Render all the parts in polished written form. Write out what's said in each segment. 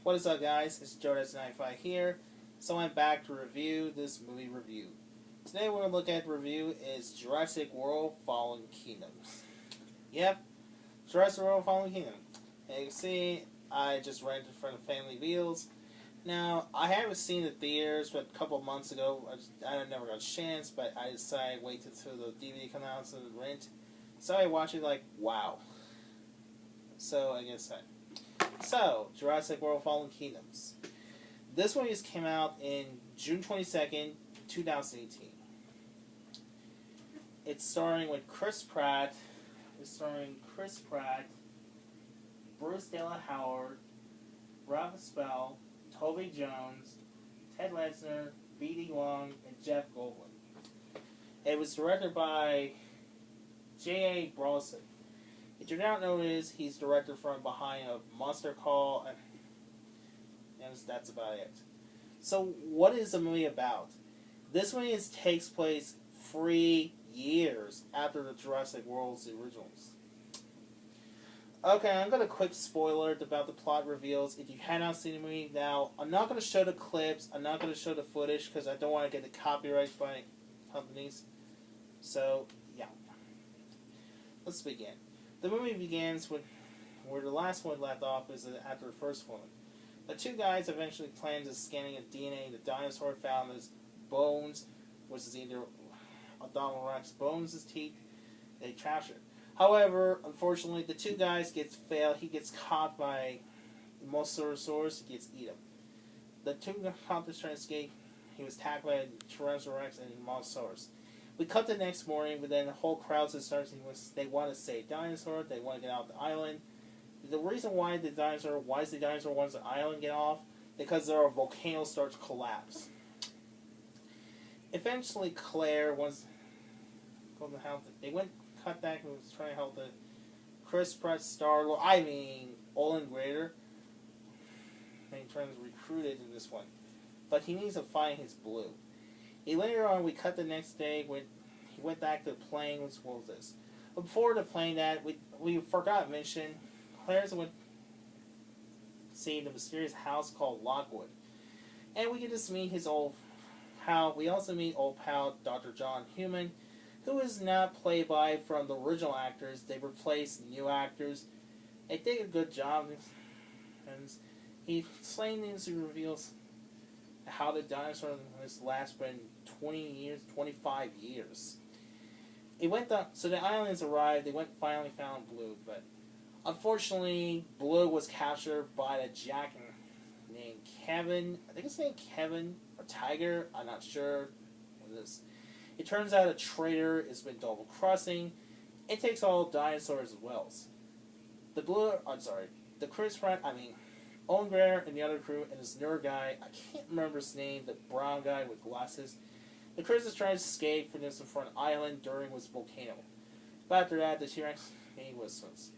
What is up, guys? It's Jurassic here. So I'm back to review this movie review. Today we're going to look at the review is Jurassic World Fallen Kingdoms. Yep, Jurassic World Fallen Kingdom. As you can see, I just rented from the Family Wheels. Now, I haven't seen the theaters, but a couple of months ago, I never got a chance, but I decided to wait until the DVD comes out to rent. So I watched it like, wow. So, I guess Jurassic World Fallen Kingdoms. This one just came out in June 22nd, 2018. It's starring with Chris Pratt. Bruce Della Howard, Rob Spell, Toby Jones, Ted Lesnar, B.D. Wong, and Jeff Goldblum. It was directed by J.A. Brolson. If you don't know this, he's director from behind a Monster Call, and that's about it. So, what is the movie about? This movie takes place 3 years after the Jurassic World's originals. Okay, I'm going to quick spoiler about the plot reveals. If you have not seen the movie now, I'm not going to show the clips, I'm not going to show the footage, because I don't want to get the copyrights by companies. So, yeah. Let's begin. The movie begins with where the last one left off is after the first one. The two guys eventually plan to scanning a DNA in the dinosaur found his bones, which is either Donald Rex bones, his teeth, they trash it. However, unfortunately, the two guys failed. He gets caught by the Mosasaurus, he gets eaten. The two cops trying to escape. He was attacked by a Tyrannosaurus Rex and a Mosasaurus. We cut the next morning, but then the whole crowd starts. They want to save dinosaur. They want to get off the island. The reason why the dinosaur wants the island get off, because their volcano starts to collapse. Eventually, Claire wants to go to help. They went cut back and was trying to help the Chris Pratt Olin Grader. And he tries to recruit it in this one, but he needs to find his blue. Later on, we cut the next day when he went back to the plane. What was this? But before the plane, we forgot to mention, Claire's went see the mysterious house called Lockwood, and we get to meet his old pal. We also meet old pal Dr. John Human, who is not played by from the original actors. They replaced new actors. They did a good job, and he explains and reveals how the dinosaur has lasted 20 years, 25 years. So the aliens arrived. They finally found Blue, but unfortunately, Blue was captured by a jack named Kevin. I think it's named Kevin or Tiger. I'm not sure what it is. It turns out a traitor has been double crossing. It takes all dinosaurs as well. The Chris Pratt, Owen Greer and the other crew and this nerd guy, I can't remember his name, the brown guy with glasses. The Chris is trying to escape from this front island during this volcano. But after that, the T-Rex whistles.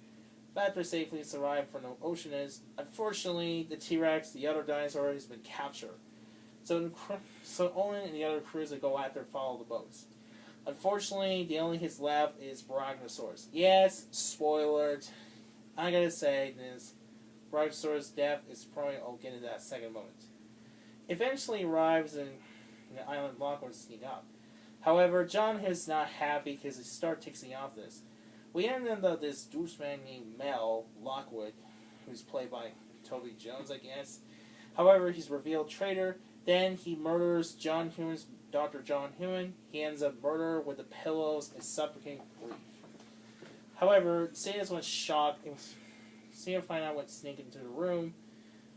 But after safely survived from the ocean unfortunately, the T-Rex, the other dinosaur, has been captured. So Owen and the other crews that go after follow the boats. Unfortunately, the only his left is Brachiosaurus. Yes, spoiler. I gotta say this. Brachiosaurus' death is probably, I'll get into that second moment. Eventually arrives in the island Lockwood to sneak out. However, John is not happy because he starts taking off this. We end up this douchebag named Mel Lockwood, who's played by Toby Jones, I guess. However, he's revealed traitor. Then he murders Dr. John Human. He ends up murder with the pillows and suffocating grief. However, Santa's was shocked. Santa find out what sneaked into the room.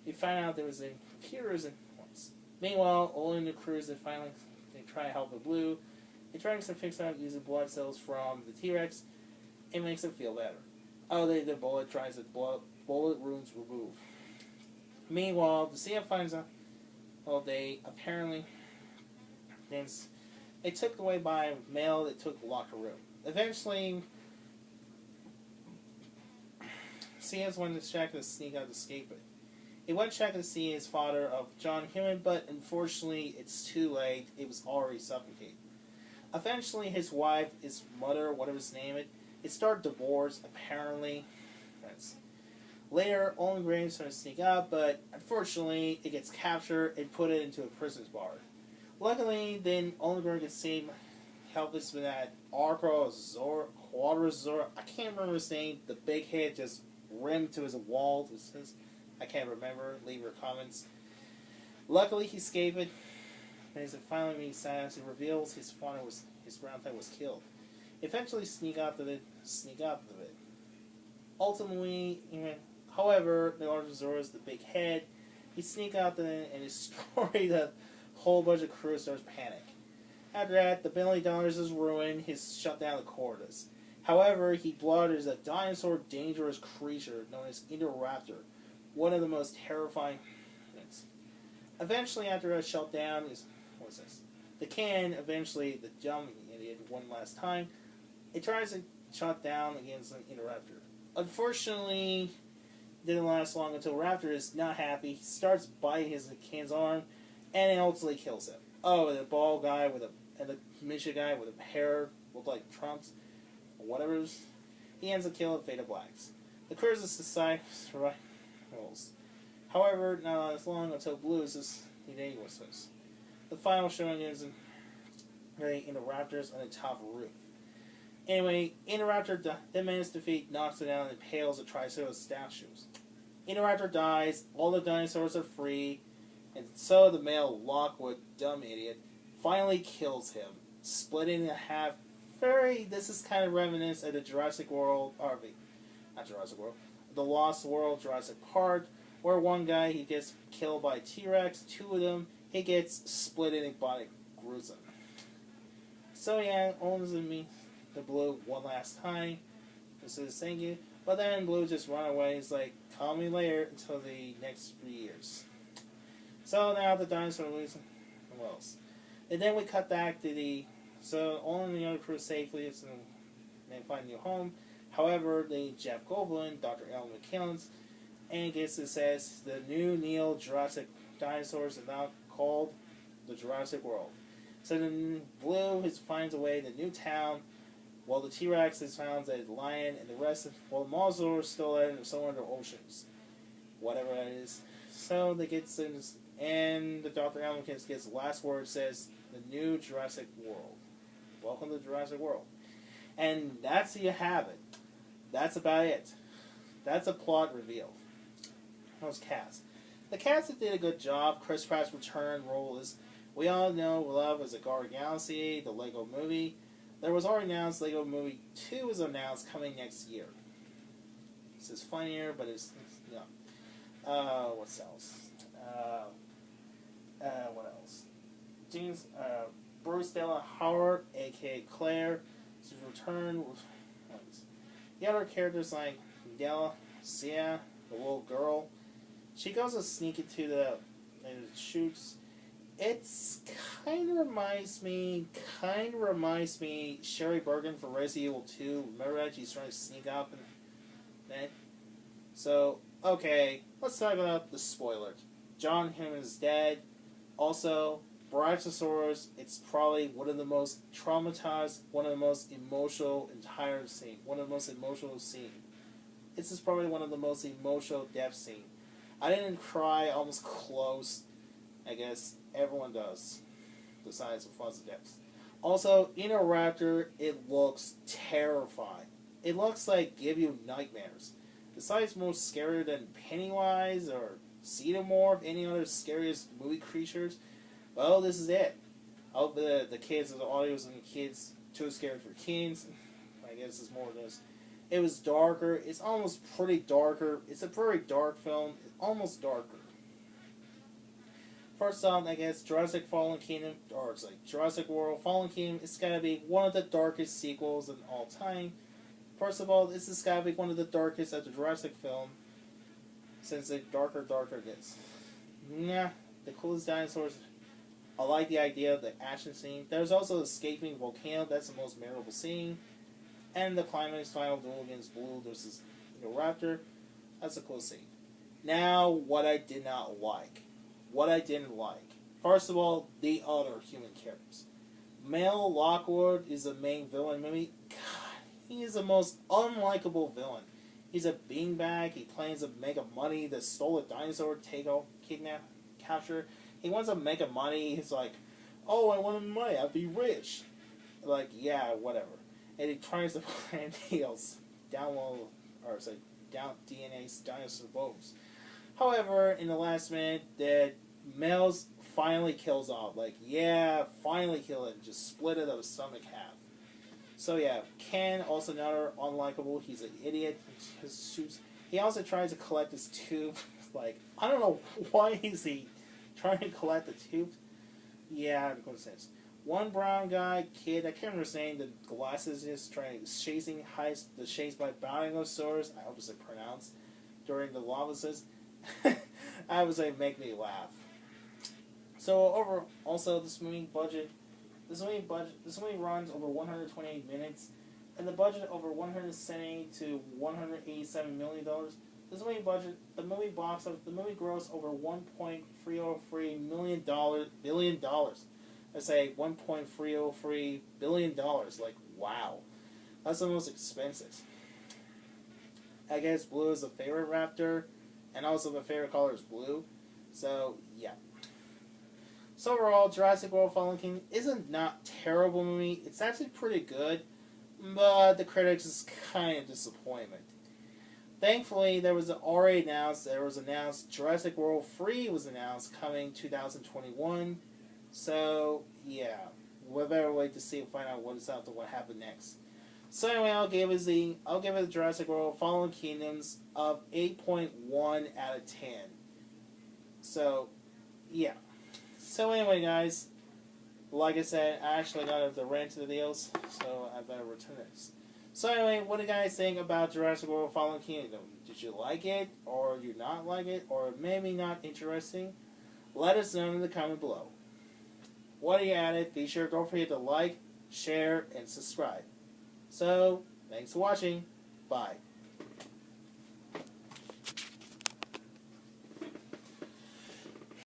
We find out there was computers and points. Meanwhile, Olin and the crews they try to help the Blue. They try to fix out using blood cells from the T-Rex. It makes them feel better. The bullet tries to bullet wounds removed. Meanwhile, the CF finds out they apparently they took away by a male that took the locker room. Eventually, CF went to check to sneak out to escape it. He went to check to see his father of John Human, but unfortunately, it's too late. It was already suffocated. Eventually, his wife, his mother, whatever his name it started divorce, apparently. Later, Olin Graham tries to sneak out, but unfortunately, it gets captured and put it into a prison bar. Luckily, then Olin Graham gets saved, helpless with that Arco Quadrazor. I can't remember his name. The big head just rimmed to his wall. I can't remember. Leave your comments. Luckily, he escaped it. And as it finally meets silence, it reveals his ground type was killed. Eventually, sneak out of it. Ultimately, however, the Archosaurus, the big head, he sneak out there and destroy the whole bunch of crew starts panic. After that, the $1 billion is ruined. He's shut down the Corvus. However, he blotters a dinosaur dangerous creature known as Indoraptor, one of the most terrifying things. Eventually, after a shutdown, what's this? The can, eventually, the dumb idiot, one last time, it tries to shut down against an Indoraptor. Unfortunately, it didn't last long until Raptor is not happy. He starts biting his can's arm, and it ultimately kills him. Oh, the bald guy and the midget guy with a hair look like Trump's, or whatever it is, he ends up killing Fata Blacks. The Curse of Society survives. However, not as long until Blue is innocuous. The final showing is in the Raptors on the top roof. Anyway, Indoraptor then manages to defeat, knocks it down, and impales the Triceratops statues. Indoraptor dies, all the dinosaurs are free, and so the male Lockwood, dumb idiot, finally kills him, splitting in half. This is kind of reminiscent of the Jurassic World, not Jurassic World, the Lost World, Jurassic Park, where one guy, he gets killed by a T-Rex, two of them, he gets split in by gruesome. So yeah, owns me the Blue one last time. This is thank you. But then Blue just run away. He's like, call me later until the next 3 years. So now the dinosaur loses. What else? And then we cut back to so only the other crew safely and they find a new home. However, the Jeff Goldblum, Dr. Alan McKillens, and gets to says the new Neo-Jurassic dinosaurs are now called the Jurassic World. So then Blue finds a way to the new town, while the T-Rex is found a lion, and the rest the Mosasaur is still in somewhere in the oceans. Whatever that is. So they get and the Dr. Alan McKillens gets the last word, says the new Jurassic World. Welcome to Jurassic World. And that's you have it. That's about it. That's a plot reveal. Those cast. The cast did a good job. Chris Pratt's return role is, we all know, love as a Guardian of the Galaxy, the Lego Movie. There was already announced Lego Movie 2 is announced coming next year. This is funnier, but it's yeah. What else? What else? Bruce Della Howard, aka Claire, is return. The other characters like Della, Sia, the little girl. She goes to sneak into and shoots. It's kind of reminds me Sherry Bergen from Resident Evil 2. Remember that? She's trying to sneak up and that. So, okay, let's talk about the spoiler. John Hammond is dead. Also, Brachiosaurus, it's probably one of the most traumatized, one of the most emotional entire scene. One of the most emotional scene. This is probably one of the most emotional death scene. I didn't cry, almost close. I guess everyone does. Besides the Fuzz of Depths. Also, Indoraptor, it looks terrifying. It looks like give you nightmares. Besides more scarier than Pennywise or Xenomorph, any other scariest movie creatures, well, this is it. I hope the kids, the audios and the kids, too scared for kids. I guess it's more of this. It was darker. It's almost pretty darker. It's a very dark film. It's almost darker. First off, I guess Jurassic Fallen Kingdom, or it's like Jurassic World Fallen Kingdom, it's gotta be one of the darkest sequels in all time. First of all, this has gotta be one of the darkest of the Jurassic film, since the darker it gets. Nah, the coolest dinosaurs. I like the idea of the action scene. There's also escaping volcano. That's the most memorable scene. And the climax final duel against Blue versus Raptor. That's a cool scene. Now, what I did not like. What I didn't like. First of all, the other human characters. Mel Lockwood is the main villain in the movie. God, he is the most unlikable villain. He's a beanbag. He plans to make a money to stole a dinosaur, capture. He wants to make a money. He's like, oh, I want money. I'll be rich. Like, yeah, whatever. And he tries to plant deals, down DNA's dinosaur bones. However, in the last minute, the males finally kills off. Like, yeah, finally kill it. Just split it of his stomach half. So yeah, Ken, also another unlikable. He's an idiot. He also tries to collect his tooth. Like, I don't know why is he trying to collect the tooth. Yeah, it makes sense. One brown guy, kid, I can't remember saying the glasses is chasing the chase by dinosaurs. I hope it's pronounced during the lavases. I would say make me laugh. So this movie runs over 128 minutes, and the budget over 170 to 187 million dollars. The movie grossed over 1.303 billion dollars. I say 1.303 billion dollars. Like, wow, that's the most expensive. I guess blue is a favorite raptor, and also my favorite color is blue. So yeah. So overall, Jurassic World: Fallen Kingdom isn't not terrible movie. It's actually pretty good, but the critics is kind of disappointment. Thankfully, there was announced Jurassic World 3 was announced coming 2021. So yeah, we better wait to see and find out what happened next. So anyway, I'll give it Jurassic World: Fallen Kingdoms of 8.1 out of 10. So yeah. So anyway, guys, like I said, I actually got the rent to the deals, so I better return this. So anyway, what do you guys think about Jurassic World: Fallen Kingdom? Did you like it, or you not like it, or maybe not interesting? Let us know in the comment below. While you're at it, be sure don't forget to like, share, and subscribe. So, thanks for watching. Bye.